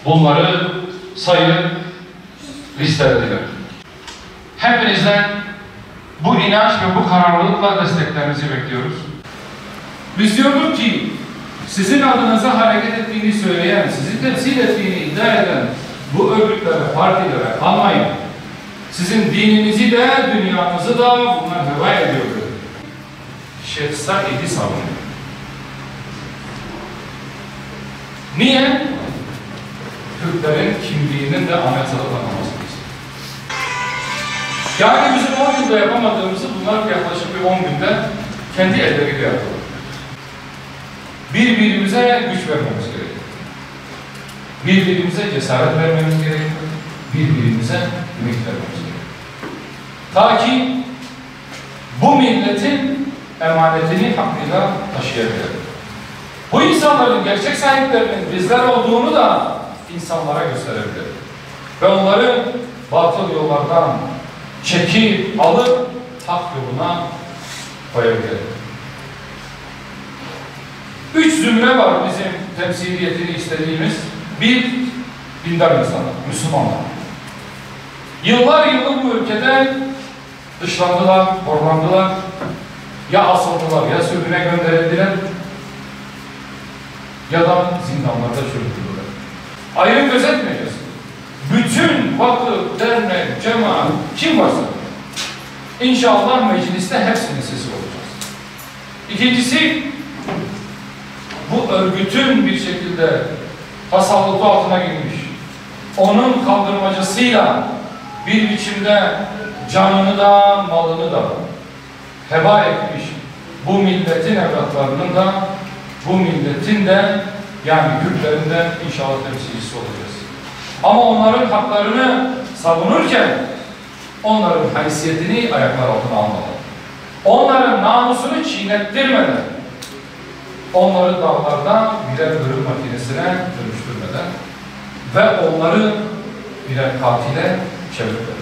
bunları sayıp listelediler. Hepinizden bu inanç ve bu kararlılıkla desteklerinizi bekliyoruz. Biz diyorduk ki sizin adınıza hareket ettiğini söyleyen, sizi temsil ettiğini iddia eden bu örgütlere, partilere kanmayın. Sizin dininizi de, dünyanızı da bunlar heva ediyor. Şeyh Said'i savunuyor. Niye? Türklerin kimliğinin de anayasada tanınmasını istiyor. Yani bizim 10 yılda yapamadığımızı bunlar yaklaşık bir 10 günde kendi elleriyle yapıyorlar. Birbirimize güç vermemiz gerekiyor. Birbirimize cesaret vermemiz gerekiyor. Birbirimize ümit vermemiz gerekiyor. Ta ki bu milletin emanetini hakkıyla taşıyabilir. Bu insanların gerçek sahiplerinin bizler olduğunu da insanlara gösterebilir. Ve onları batıl yollardan çekip alıp hak yoluna koyabilir. 3 zümre var bizim temsiliyetini istediğimiz. Bir, dindar insanlar, Müslümanlar. Yıllar yılı bu ülkede dışlandılar, horlandılar, ya asıldılar, ya sürgüne gönderildiler, ya da zindanlarda çürütüldüler. Ayrım gözetmeyeceğiz. Bütün vakıf, dernek, cemaat, kim varsa İnşallah mecliste hepsinin sesi olacağız. İkincisi, bu örgütün bir şekilde tasarrufu altına girmiş, onun kaldırmacasıyla bir biçimde canını da malını da heba etmiş bu milletin evlatlarının da bu milletin de yani Kürtlerin de inşallah temsilcisi olacağız. Ama onların haklarını savunurken onların haysiyetini ayaklar altına almadan, onların namusunu çiğnettirmeden, onları dağlarda birer ölüm makinesine dönüştürmeden ve onları birer katile çevirmeden.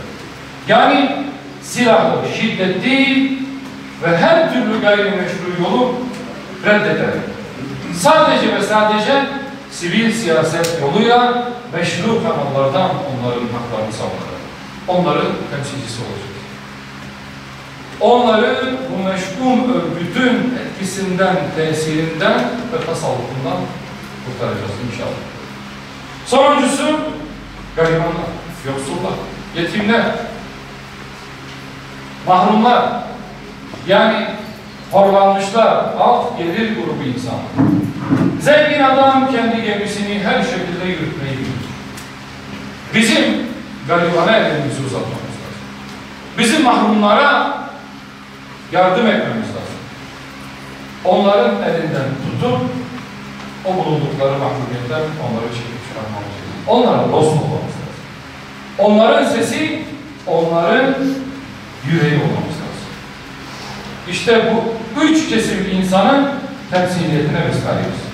Yani silahlı, şiddetli ve her türlü gayrimeşru yolu reddederek sadece ve sadece sivil siyaset yoluyla meşru kanallardan onların haklarını savunarak onların temsilcisi olacak. Onları bu meşgum örgütün etkisinden, tesirinden ve tasavvufundan kurtaracağız inşallah. Sonuncusu garibanlar, yoksullar, yetimler, mahrumlar, yani horlanmışlar, alt gelir grubu insan. Zengin adam kendi gemisini her şekilde yürütmeyi bilir. Bizim garibana elimizi uzatmamız lazım. Bizim mahrumlara yardım etmemiz lazım. Onların elinden tutup o bulundukları mahrumiyetten onları çekip çıkarmamız lazım. Onlara dost olmamız lazım. Onların sesi, onların yüreği olmamız lazım. İşte bu 3 kesim insanın temsiliyetine biz layığız.